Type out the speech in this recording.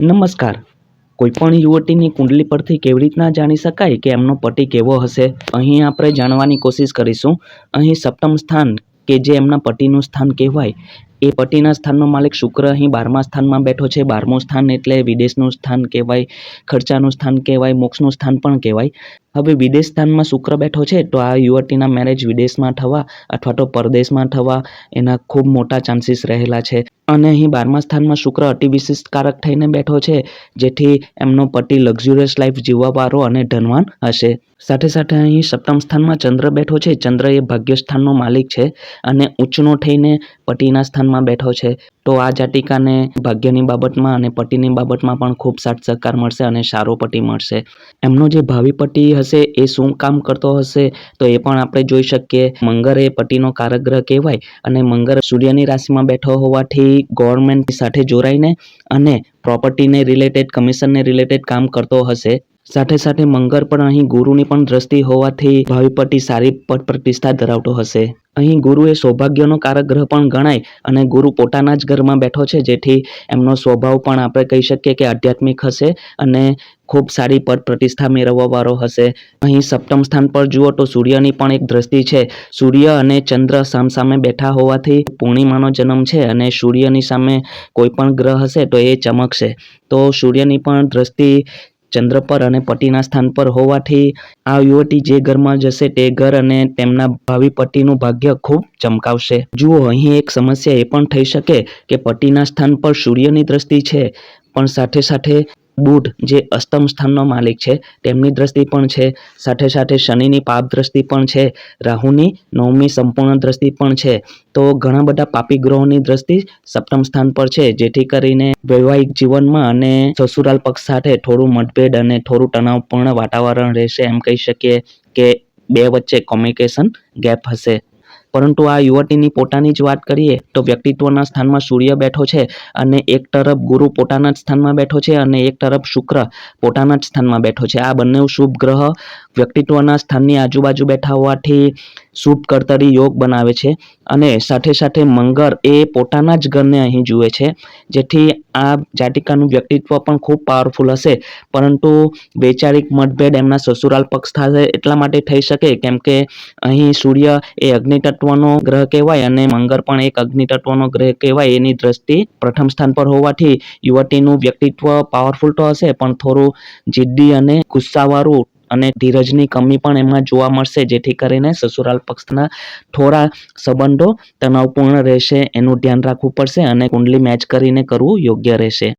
નમસ્કાર. કોઈપણ યુવતીની કુંડલી પરથી કેવી રીતના જાણી શકાય કે એમનો પતિ કેવો હશે? અહીં આપણે જાણવાની કોશિશ કરીશું. અહીં સપ્તમ સ્થાન કે જે એમના પતિનું સ્થાન કહેવાય, એ પતિના સ્થાનનો માલિક શુક્ર અહીં 12મા સ્થાનમાં બેઠો છે. 12મું સ્થાન એટલે વિદેશનું સ્થાન કહેવાય, ખર્ચાનું સ્થાન કહેવાય, મોક્ષનું સ્થાન પણ કહેવાય. હવે વિદેશ સ્થાનમાં શુક્ર બેઠો છે તો આ યુવતીના મેરેજ વિદેશમાં થવા અથવા તો પરદેશમાં થવા એના ખૂબ મોટા ચાન્સીસ રહેલા છે. અને અહીં 12મા સ્થાનમાં શુક્ર અતિ વિશિષ્ટકારક થઈને બેઠો છે, જેથી એમનો પતિ લક્ઝુરિયસ લાઈફ જીવવાવાળો અને ધનવાન હશે. સાથે સાથે અહીં સપ્તમ સ્થાનમાં ચંદ્ર બેઠો છે. ચંદ્ર એ ભાગ્યસ્થાનનો માલિક છે અને ઉચ્ચનો થઈને પતિના સ્થાનમાં બેઠો છે. તો આ જાતિકાને ભાગ્યની બાબતમાં અને પતિની બાબતમાં પણ ખૂબ સાથ સહકાર મળશે અને સારો પતિ મળશે. એમનો જે ભાવિ પતિ હશે એ શું કામ કરતો હશે તો એ પણ આપણે જોઈ શકીએ. મંગળ એ પતિનો કારક ગ્રહ કહેવાય અને મંગળ સૂર્યની રાશિમાં બેઠો હોવાથી ગવર્મેન્ટ સાથે જોડાઈને અને પ્રોપર્ટીને રિલેટેડ, કમિશનને રિલેટેડ કામ કરતો હશે. સાથે સાથે મંગળ પણ અહીં ગુરુની પણ દ્રષ્ટિ હોવાથી ભાવિ પતિ સારી પદ પ્રતિષ્ઠા ધરાવતો હશે. અહીં ગુરુ એ સૌભાગ્યનો કારક ગ્રહ પણ ગણાય અને ગુરુ પોતાના જ ઘરમાં બેઠો છે, જેથી એમનો સ્વભાવ પણ આપણે કહી શકીએ કે આધ્યાત્મિક હશે અને ખૂબ સારી પદ પ્રતિષ્ઠા મેળવવાવાળો હશે. અહીં સપ્તમ સ્થાન પર જુઓ તો સૂર્યની પણ એક દ્રષ્ટિ છે. સૂર્ય અને ચંદ્ર સામસામે બેઠા હોવાથી પૂર્ણિમાનો જન્મ છે અને સૂર્યની સામે કોઈ પણ ગ્રહ હશે તો એ ચમકશે. તો સૂર્યની પણ દ્રષ્ટિ ચંદ્ર પર અને પતિના સ્થાન પર હોવાથી આ યુવતી જે ઘરમાં જશે તે ઘર અને તેમના ભાવિ પતિનું ભાગ્ય ખૂબ ચમકાવશે. જુઓ, અહીં એક સમસ્યા એ પણ થઈ શકે કે પતિના સ્થાન પર સૂર્યની દ્રષ્ટિ છે, પણ સાથે સાથે બુધ જે અષ્ટમ સ્થાનનો માલિક છે તેમની દ્રષ્ટિ પણ છે. સાથે સાથે શનિની પાપ દ્રષ્ટિ પણ છે. રાહુની 9મી સંપૂર્ણ દ્રષ્ટિ પણ છે. તો ઘણા બધા પાપી ગ્રહોની દ્રષ્ટિ સપ્તમ સ્થાન પર છે, જેથી કરીને વૈવાહિક જીવનમાં અને સસુરાલ પક્ષ સાથે થોડું મતભેદ અને થોડું તણાવપૂર્ણ વાતાવરણ રહેશે. એમ કહી શકીએ કે બે વચ્ચે કોમ્યુનિકેશન ગેપ હશે. પરંતુ આ યુવતીની પોતાની જ વાત કરીએ તો વ્યક્તિત્વના સ્થાનમાં સૂર્ય બેઠો છે અને એક તરફ ગુરુ પોતાના જ સ્થાનમાં બેઠો છે અને એક તરફ શુક્ર પોતાના જ સ્થાનમાં બેઠો છે. આ બંને શુભ ગ્રહ વ્યક્તિત્વના સ્થાનની આજુબાજુ બેઠા હોવાથી શુભ કર્તરી યોગ બનાવે છે. અને સાથે સાથે મંગળ એ પોતાના જ ઘરને અહીં જુએ છે, જેથી આ જાતિકાનું વ્યક્તિત્વ પણ ખૂબ પાવરફુલ હશે. પરંતુ વૈચારિક મતભેદ એમના સસુરાલ પક્ષ સાથે એટલા માટે થઈ શકે કેમ કે અહીં સૂર્ય એ અગ્નિ તત્વનો ગ્રહ કહેવાય અને મંગળ પણ એક અગ્નિ તત્વનો ગ્રહ કહેવાય. એની દ્રષ્ટિ પ્રથમ સ્થાન પર હોવાથી યુવતીનું વ્યક્તિત્વ પાવરફુલ તો હશે, પણ થોડું જિદ્દી અને ગુસ્સાવાળું અને ધીરજની કમી પણ એમાં જોવા મળશે, જેથી કરીને સસુરાલ પક્ષના થોડા સંબંધો તણાવપૂર્ણ રહેશે. એનું ધ્યાન રાખવું પડશે અને કુંડલી મેચ કરીને કરવું યોગ્ય રહેશે.